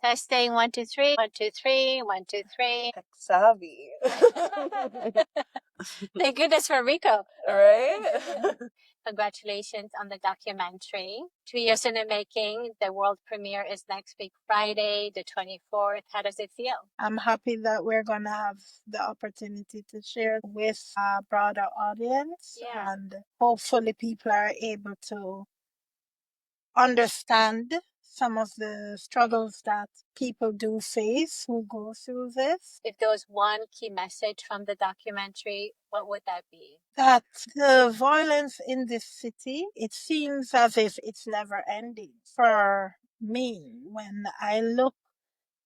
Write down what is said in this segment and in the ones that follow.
Testing 1, 2, 3. 1, 2, 3. 1, 2, 3. Tech savvy. Thank goodness for Rico. Right? Congratulations on the documentary. 2 years in the making. The world premiere is next week, Friday, the 24th. How does it feel? I'm happy that we're going to have the opportunity to share with a broader audience. Yeah. And hopefully people are able to understand some of the struggles that people do face who go through this. If there was one key message from the documentary, what would that be? That the violence in this city, it seems as if it's never ending. For me, when I look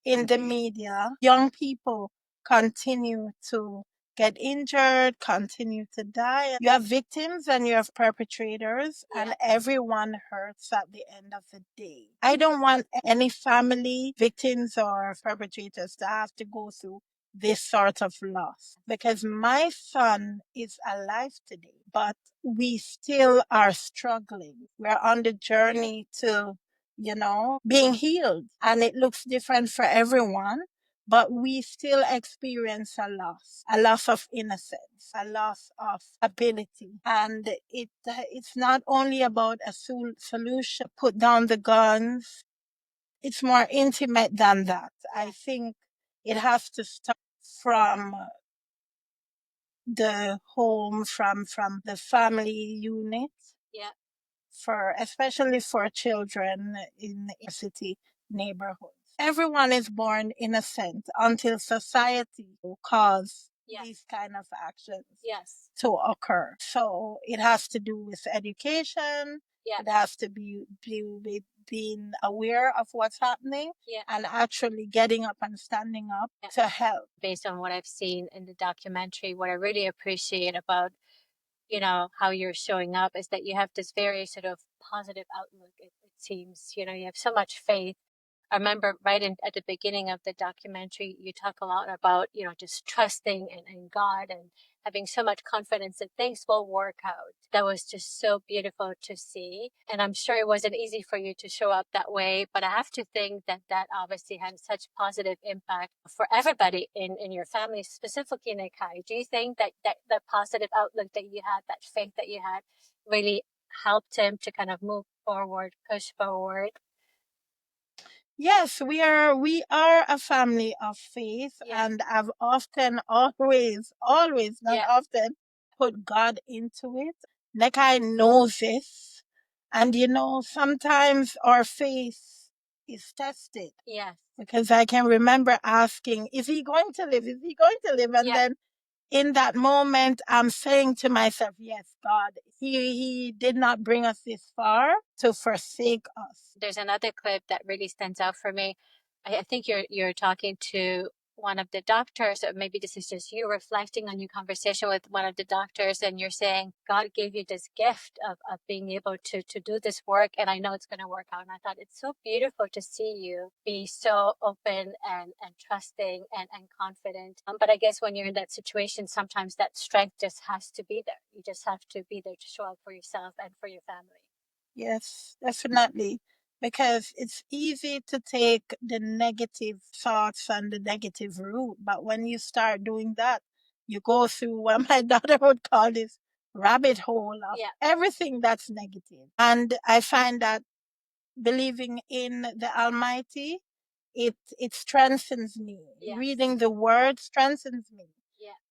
in the media, young people continue to get injured, continue to die. You have victims and you have perpetrators, and everyone hurts at the end of the day. I don't want any family, victims, or perpetrators to have to go through this sort of loss because my son is alive today, but we still are struggling. We're on the journey to being healed. And it looks different for everyone, but we still experience a loss of innocence, a loss of ability. And it's not only about a solution, put down the guns. It's more intimate than that. I think it has to start from the home, from the family unit. Yeah. Especially for children in inner city neighborhoods. Everyone is born innocent until society will cause these kind of actions to occur. So it has to do with education. It has to be with being aware of what's happening and actually getting up and standing up to help. Based on what I've seen in the documentary, what I really appreciate about how you're showing up is that you have this very sort of positive outlook. It seems, you have so much faith. I remember at the beginning of the documentary, you talk a lot about, just trusting in God and having so much confidence that things will work out. That was just so beautiful to see. And I'm sure it wasn't easy for you to show up that way, but I have to think that that obviously had such positive impact for everybody in your family, specifically Nekai. Do you think that the positive outlook that you had, that faith that you had, really helped him to kind of move forward, push forward? Yes, we are a family of faith, and I've often, always, not often, put God into it. Nekai knows this, and sometimes our faith is tested. Yes. Because I can remember asking, "Is he going to live? Is he going to live?" And then in that moment, I'm saying to myself, yes, God, he did not bring us this far to forsake us. There's another clip that really stands out for me. I think you're talking to one of the doctors, or maybe this is just you reflecting on your conversation with one of the doctors, and you're saying God gave you this gift of being able to do this work, and I know it's going to work out. And I thought it's so beautiful to see you be so open and trusting and confident. But I guess when you're in that situation, sometimes that strength just has to be there. You just have to be there to show up for yourself and for your family. Yes, definitely. Because it's easy to take the negative thoughts and the negative route. But when you start doing that, you go through what my daughter would call this rabbit hole of everything that's negative. And I find that believing in the Almighty, it strengthens me. Reading the word strengthens me.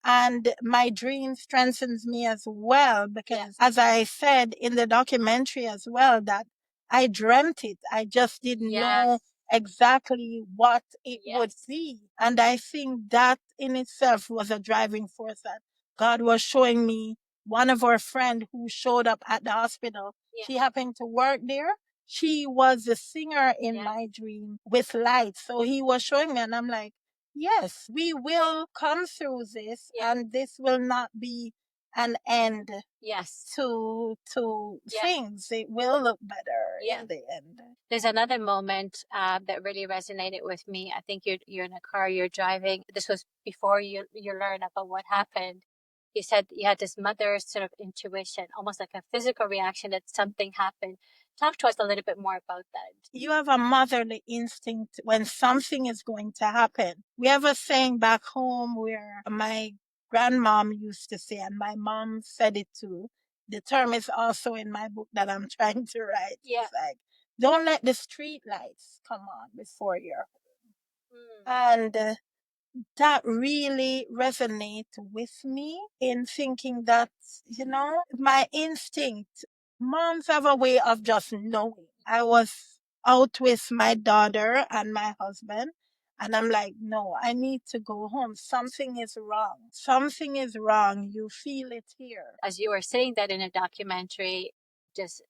And my dream strengthens me as well because, as I said in the documentary as well, that I dreamt it. I just didn't know exactly what it would be. And I think that in itself was a driving force that God was showing me. One of our friends who showed up at the hospital, she happened to work there. She was the singer in my dream with light. So he was showing me, and I'm like, yes, we will come through this, and this will not be an end to things. It will look better in the end. There's another moment that really resonated with me. I think you're in a car, you're driving. This was before you learn about what happened. You said you had this mother's sort of intuition, almost like a physical reaction that something happened. Talk to us a little bit more about that. You have a motherly instinct when something is going to happen. We have a saying back home where my grandmom used to say, and my mom said it too. The term is also in my book that I'm trying to write. Yeah. It's like, don't let the street lights come on before your Mm. and that really resonate with me in thinking that, my instinct, moms have a way of just knowing. I was out with my daughter and my husband, and I'm like, no, I need to go home. Something is wrong. Something is wrong. You feel it here. As you were saying that in a documentary, just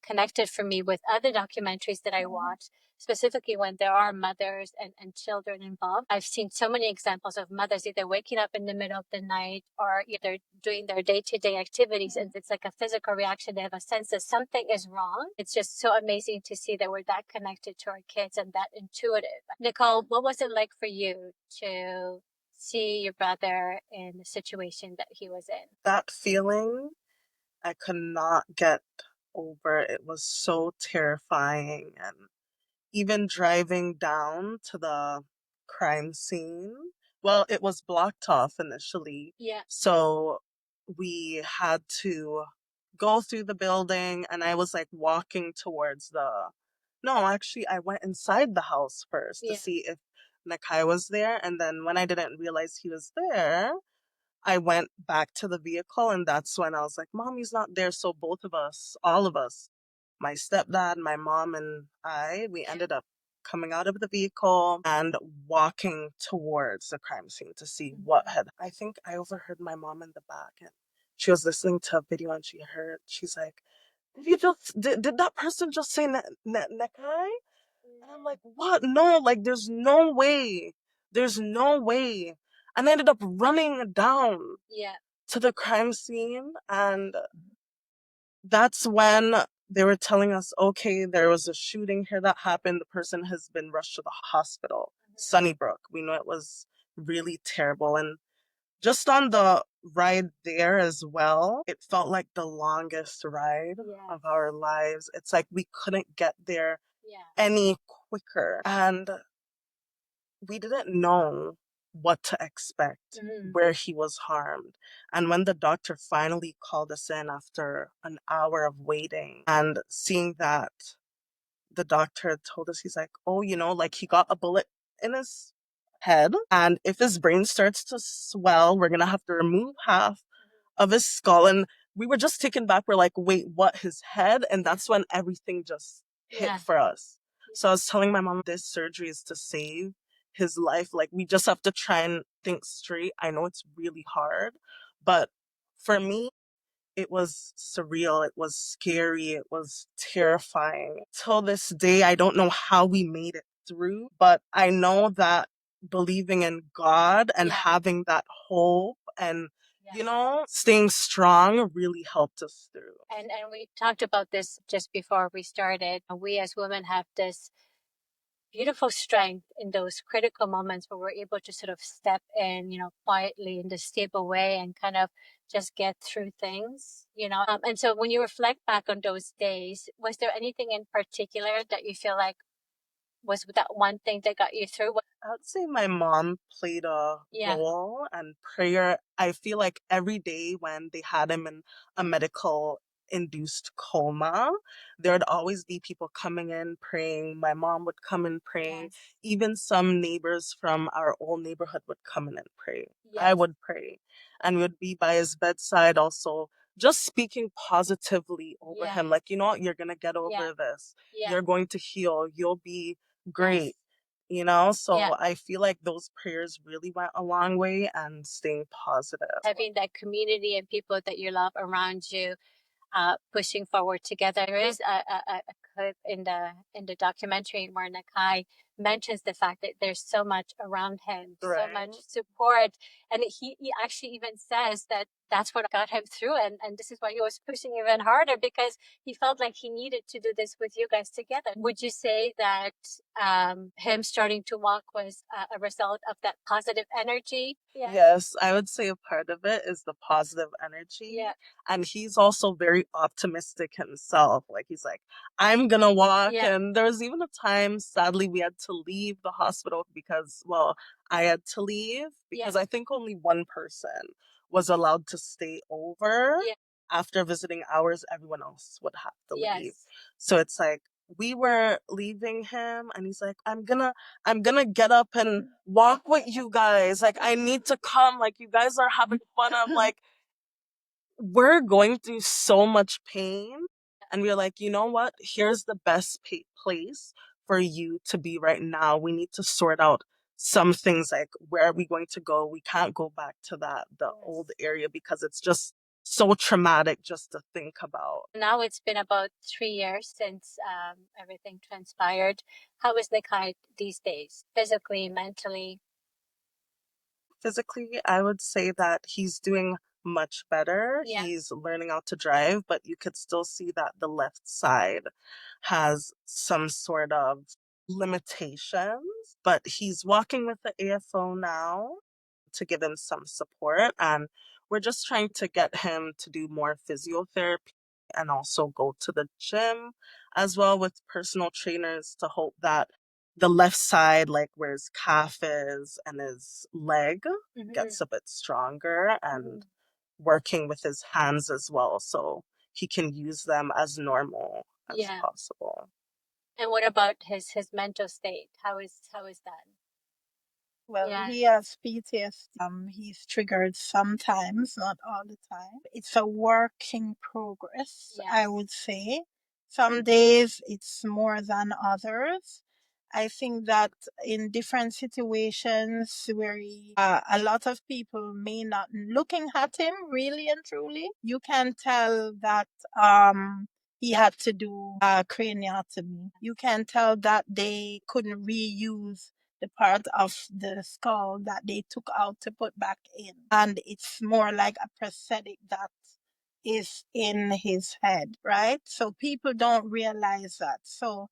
connected for me with other documentaries that I watch, specifically when there are mothers and children involved. I've seen so many examples of mothers either waking up in the middle of the night or either doing their day-to-day activities, and it's like a physical reaction. They have a sense that something is wrong. It's just so amazing to see that we're that connected to our kids and that intuitive. Nicole, what was it like for you to see your brother in the situation that he was in? That feeling I could not get over. It was so terrifying. And even driving down to the crime scene, well, it was blocked off initially. Yeah. So we had to go through the building, and I was like walking towards the. No, actually, I went inside the house first to Yeah. see if Nekai was there. And then when I didn't realize he was there, I went back to the vehicle, and that's when I was like, Mommy's not there. So both of us, all of us, my stepdad, my mom, and we ended up coming out of the vehicle and walking towards the crime scene to see what had. I think I overheard my mom in the back, and she was listening to a video, and she's like, did that person just say Nekai? And I'm like, what? No, like, there's no way. There's no way. And I ended up running down to the crime scene. And that's when they were telling us, okay, there was a shooting here that happened. The person has been rushed to the hospital, Sunnybrook. We know it was really terrible. And just on the ride there as well, it felt like the longest ride of our lives. It's like we couldn't get there any quicker. And we didn't know what to expect where he was harmed. And when the doctor finally called us in after an hour of waiting and seeing that, the doctor told us, he's like, oh, like he got a bullet in his head. And if his brain starts to swell, we're going to have to remove half of his skull. And we were just taken back. We're like, wait, what, his head? And that's when everything just hit for us. So I was telling my mom, this surgery is to save his life. Like, we just have to try and think straight. I know it's really hard, but for me, it was surreal. It was scary. It was terrifying. Till this day, I don't know how we made it through, but I know that believing in God and having that hope and staying strong really helped us through. And we talked about this just before we started. We as women have this beautiful strength in those critical moments where we're able to sort of step in, quietly in the stable way and kind of just get through things. And so when you reflect back on those days, was there anything in particular that you feel like was that one thing that got you through? I would say my mom played a role, and prayer. I feel like every day when they had him in a medical induced coma, there would always be people coming in praying. My mom would come in praying. Even some neighbors from our old neighborhood would come in and pray. I would pray, and we would be by his bedside also, just speaking positively over him. Like, you know what, you're going to get over this. You're going to heal. You'll be great. So I feel like those prayers really went a long way, and staying positive. Having that community and people that you love around you, pushing forward together. There is a clip in the documentary where Nekai mentions the fact that there's so much around him, so Right. much support. And he actually even says that that's what got him through. And this is why he was pushing even harder, because he felt like he needed to do this with you guys together. Would you say that him starting to walk was a result of that positive energy? Yeah. Yes, I would say a part of it is the positive energy. Yeah. And he's also very optimistic himself. Like, he's like, I'm gonna walk. Yeah. And there was even a time, sadly, we had to leave the hospital because, well, I had to leave because I think only one person was allowed to stay over. Yeah. After visiting hours, everyone else would have to leave. Yes. So it's like, we were leaving him and he's like, I'm gonna get up and walk with you guys. Like, I need to come. Like, you guys are having fun. I'm like, we're going through so much pain. And we're like, you know what? Here's the best place for you to be right now. We need to sort out some things, like, where are we going to go? We can't go back to the old area because it's just so traumatic just to think about. Now it's been about 3 years since everything transpired. How is Nekai these days, physically, mentally? Physically, I would say that he's doing much better. Yeah. He's learning how to drive, but you could still see that the left side has some sort of limitations. But he's walking with the AFO now to give him some support. And we're just trying to get him to do more physiotherapy and also go to the gym as well with personal trainers to hope that the left side, like where his calf is and his leg, gets a bit stronger, and working with his hands as well so he can use them as normal as possible. And what about his mental state? How is that? Well, he has PTSD. He's triggered sometimes, not all the time. It's a work in progress, I would say. Some days it's more than others. I think that in different situations where a lot of people may not looking at him really and truly, you can tell that he had to do a craniotomy. You can tell that they couldn't reuse the part of the skull that they took out to put back in. And it's more like a prosthetic that is in his head, right? So people don't realize that. So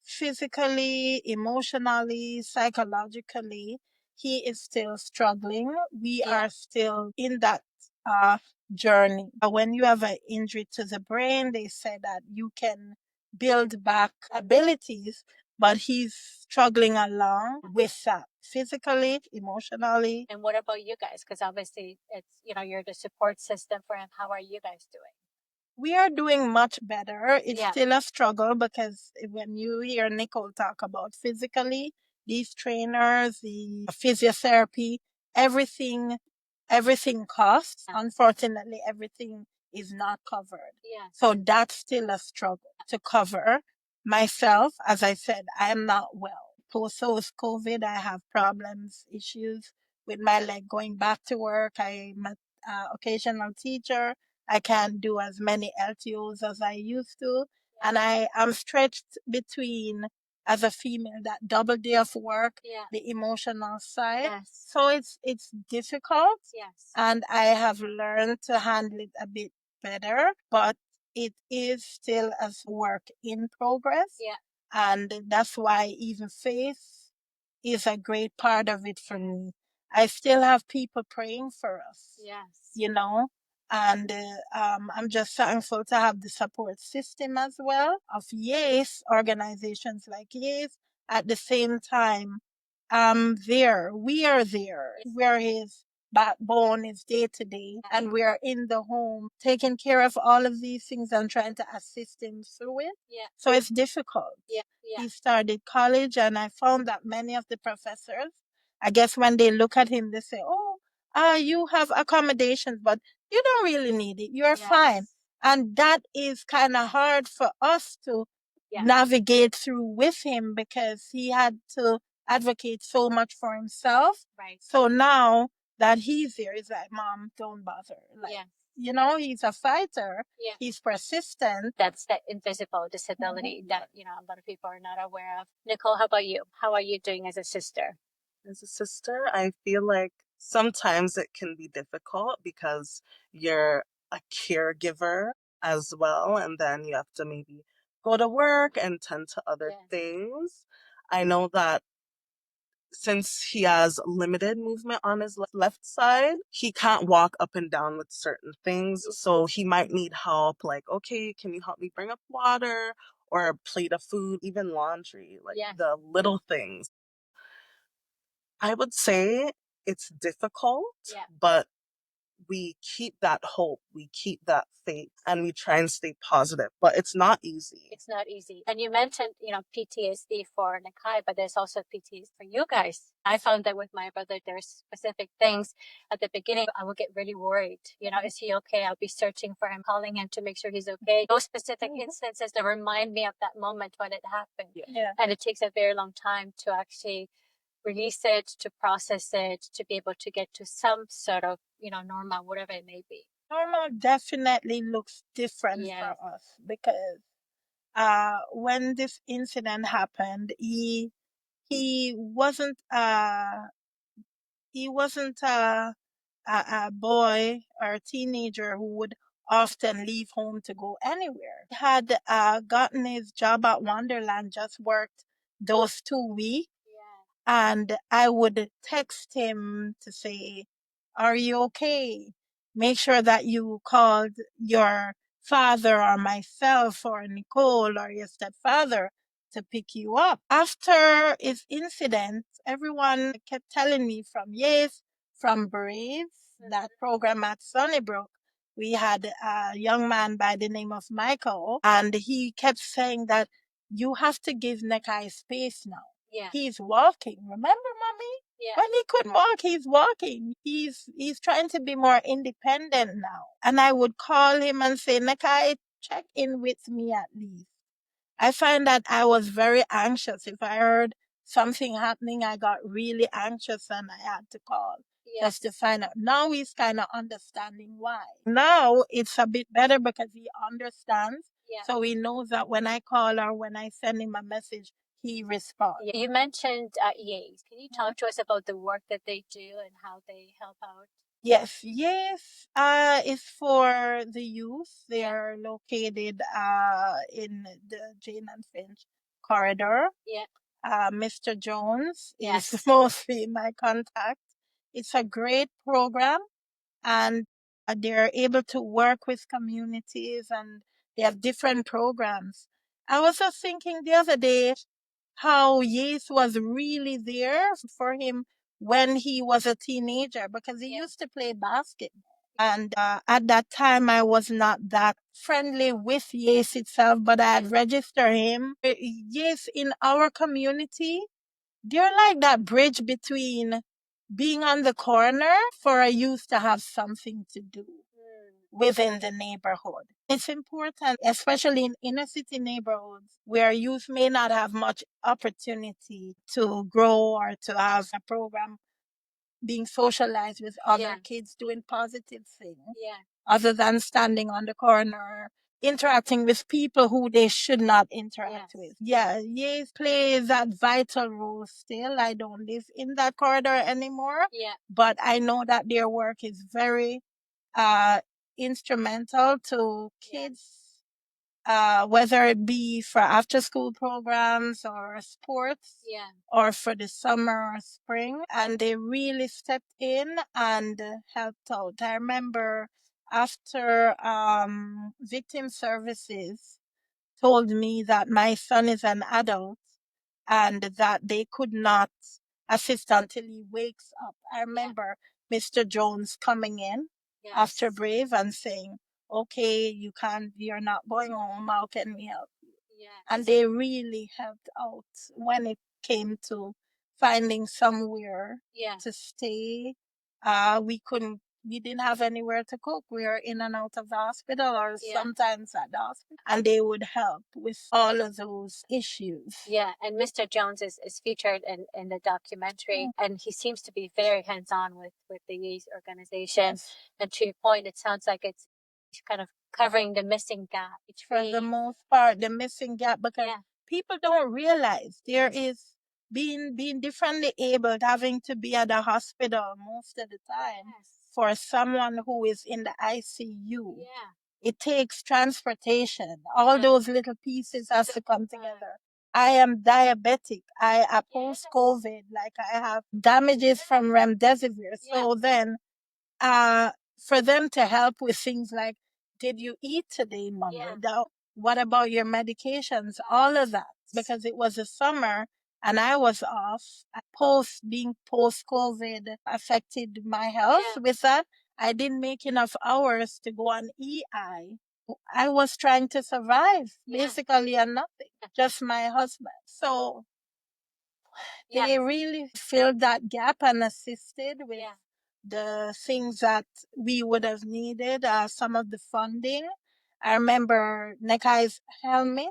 physically, emotionally, psychologically, he is still struggling. We are still in that journey. When you have an injury to the brain, they say that you can build back abilities, but he's struggling along with that physically, emotionally. And what about you guys? Because obviously it's, you're the support system for him. How are you guys doing? We are doing much better. It's still a struggle because when you hear Nicole talk about physically, these trainers, the physiotherapy, everything, everything costs. Unfortunately, everything is not covered. So that's still a struggle to cover. Myself, as I said, I am not well. Post COVID, I have problems, issues with my leg going back to work. I'm an occasional teacher. I can't do as many LTOs as I used to. And I am stretched between, as a female, that double day of work, the emotional side. So it's difficult. And I have learned to handle it a bit better, but it is still as work in progress. And that's why even faith is a great part of it for me. I still have people praying for us, you know, and I'm just thankful to have the support system as well of YES, organizations like YES. At the same time, there, we are there, where his backbone is day to day, and we are in the home taking care of all of these things and trying to assist him through it. So it's difficult. He started college, and I found that many of the professors, I guess when they look at him, they say, "Oh, you have accommodations, but you don't really need it. You're fine." And that is kind of hard for us to navigate through with him because he had to advocate so much for himself. So now that he's there, he's like, "Mom, don't bother. Like, he's a fighter. Yeah. He's persistent. That's the invisible disability that, a lot of people are not aware of. Nicole, how about you? How are you doing as a sister? As a sister, I feel like sometimes it can be difficult because you're a caregiver as well, and then you have to maybe go to work and tend to other things. I know that since he has limited movement on his left side, he can't walk up and down with certain things. So he might need help, like, okay, can you help me bring up water or a plate of food, even laundry, like the little things. I would say it's difficult, but we keep that hope, we keep that faith, and we try and stay positive, but it's not easy. It's not easy. And you mentioned, PTSD for Nekai, but there's also PTSD for you guys. I found that with my brother, there's specific things at the beginning. I would get really worried. Is he okay? I'll be searching for him, calling him to make sure he's okay. Those specific instances that remind me of that moment when it happened. Yeah. And it takes a very long time to actually release it, to process it, to be able to get to some sort of, normal, whatever it may be. Normal definitely looks different for us because when this incident happened, he wasn't a boy or a teenager who would often leave home to go anywhere. He had gotten his job at Wonderland, just worked those 2 weeks. And I would text him to say, "Are you okay? Make sure that you called your father or myself or Nicole or your stepfather to pick you up." After his incident, everyone kept telling me from Brave, that program at Sunnybrook, we had a young man by the name of Michael, and he kept saying that you have to give Nekai space now. Yeah. He's walking. Remember, mommy? Yeah. When he couldn't walk, he's walking. He's trying to be more independent now. And I would call him and say, Nekai, check in with me at least. I find that I was very anxious. If I heard something happening, I got really anxious and I had to call just to find out. Now he's kind of understanding why. Now it's a bit better because he understands. So he knows that when I call or when I send him a message, he responds. You mentioned EAs. Can you talk to us about the work that they do and how they help out? Yes, is for the youth. They are located in the Jane and Finch corridor. Yeah. Mr. Jones is mostly my contact. It's a great program, and they're able to work with communities, and they have different programs. I was just thinking the other day how Yates was really there for him when he was a teenager because he used to play basketball. And at that time, I was not that friendly with Yates itself, but I had registered him. Yates in our community, they're like that bridge between being on the corner for a youth to have something to do within the neighborhood. It's important, especially in inner city neighborhoods where youth may not have much opportunity to grow or to have a program being socialized with other kids doing positive things other than standing on the corner interacting with people who they should not interact with. Yeah, Yes plays that vital role still. I don't live in that corridor anymore, but I know that their work is very uh, instrumental to kids, whether it be for after school programs or sports or for the summer or spring. And they really stepped in and helped out. I remember after victim services told me that my son is an adult and that they could not assist until he wakes up. I remember Mr. Jones coming in after Brave and saying, "Okay, you're not going home. How can we help you?" And they really helped out when it came to finding somewhere to stay. We couldn't we didn't have anywhere to cook. We were in and out of the hospital or sometimes at the hospital. And they would help with all of those issues. Yeah, and Mr. Jones is featured in the documentary, and he seems to be very hands-on with the youth organization. Yes. And to your point, it sounds like it's kind of covering the missing gap For the most part, the missing gap, because people don't realize there is being differently abled, having to be at the hospital most of the time for someone who is in the ICU. It takes transportation. All those little pieces has to come together. I am diabetic. I post COVID, like I have damages from remdesivir. So then for them to help with things like, did you eat today, mommy? What about your medications? All of that. Because it was a summer and I was off. Being post COVID affected my health with that. I didn't make enough hours to go on EI. I was trying to survive basically on nothing, just my husband. So they really filled that gap and assisted with the things that we would have needed, some of the funding. I remember Nekai's helmet.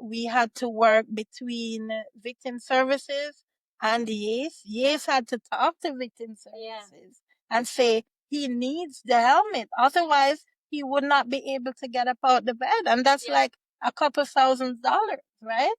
We had to work between victim services and YACE. YACE had to talk to victim services and say he needs the helmet. Otherwise, he would not be able to get up out the bed. And that's like a couple $1,000s, right?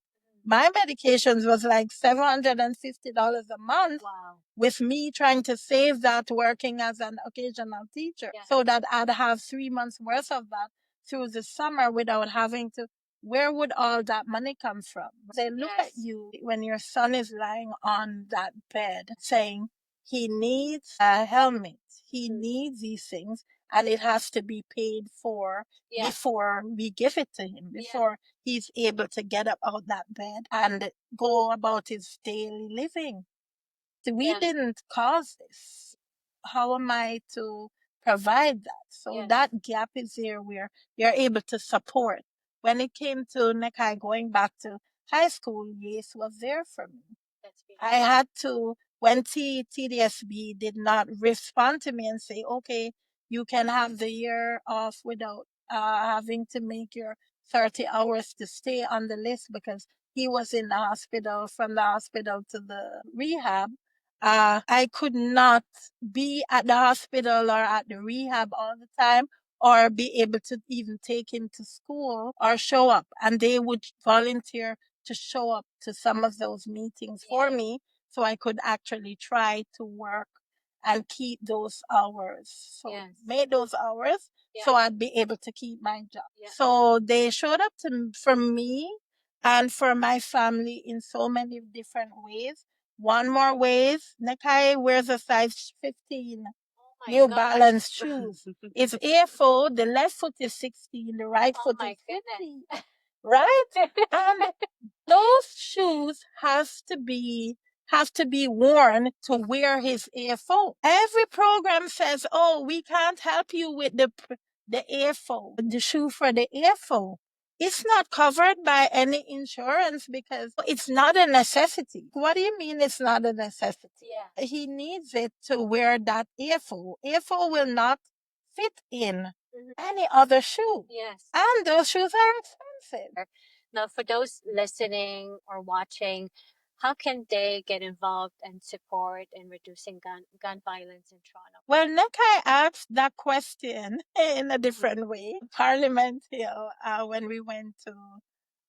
My medications was like $750 a month. Wow. With me trying to save that working as an occasional teacher so that I'd have 3 months worth of that through the summer without having to. Where would all that money come from? They look at you when your son is lying on that bed saying he needs a helmet, he needs these things, and it has to be paid for before we give it to him, before he's able to get up out that bed and go about his daily living. We didn't cause this. How am I to provide that? So that gap is there where you're able to support. When it came to Nekai going back to high school, Yes was there for me. I had to, when TDSB did not respond to me and say, okay, you can have the year off without having to make your 30 hours to stay on the list because he was in the hospital, from the hospital to the rehab. I could not be at the hospital or at the rehab all the time or be able to even take him to school or show up. And they would volunteer to show up to some of those meetings for me so I could actually try to work and keep those hours. So made those hours so I'd be able to keep my job. So they showed up for me and for my family in so many different ways. One more ways, Nekai wears a size 15 New Balance shoes. It's AFO, the left foot is 16, the right foot is 15. Right? And those shoes have to be worn to wear his AFO. Every program says, "Oh, we can't help you with the AFO, the shoe for the AFO." It's not covered by any insurance because it's not a necessity. What do you mean it's not a necessity? He needs it to wear that AFO. AFO will not fit in any other shoe. And those shoes are expensive. Now, for those listening or watching, how can they get involved and support in reducing gun violence in Toronto? Well, Nekai asked that question in a different way. Parliament Hill, when we went to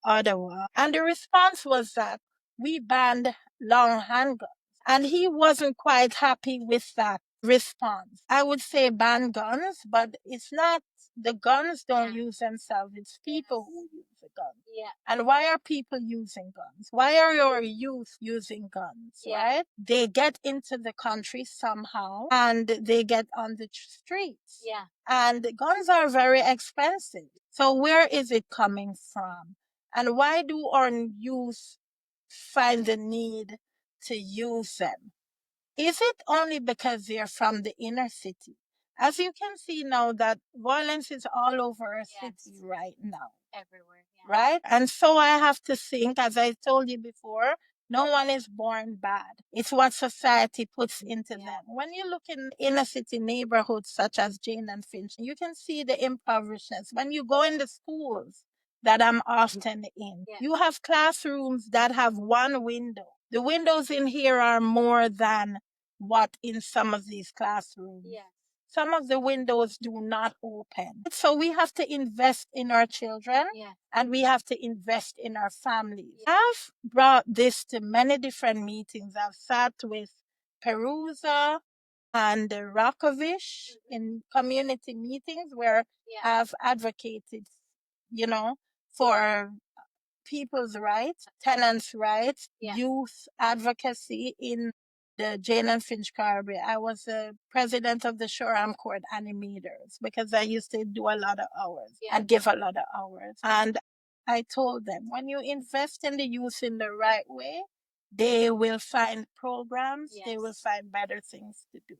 Ottawa. And the response was that we banned long handguns. And he wasn't quite happy with that response. I would say ban guns, but it's not, the guns don't use themselves, it's people who use the guns. And why are people using guns? Why are your youth using guns, right? They get into the country somehow and they get on the streets. And guns are very expensive. So where is it coming from? And why do our youth find the need to use them? Is it only because they're from the inner city? As you can see now that violence is all over our city right now. Everywhere. Right? And so I have to think, as I told you before, No one is born bad. It's what society puts into them. When you look in inner city neighborhoods such as Jane and Finch, you can see the impoverishedness. When you go in the schools that I'm often in, you have classrooms that have one window. The windows in here are more than what in some of these classrooms. Some of the windows do not open. So we have to invest in our children and we have to invest in our families. I've brought this to many different meetings. I've sat with Perusa and Rakovish in community meetings where I've advocated, for people's rights, tenants' rights, youth advocacy in the Jane and Finch Carberry. I was the president of the Shoreham Court animators because I used to do a lot of hours and give a lot of hours. And I told them, when you invest in the youth in the right way, they will find programs, they will find better things to do.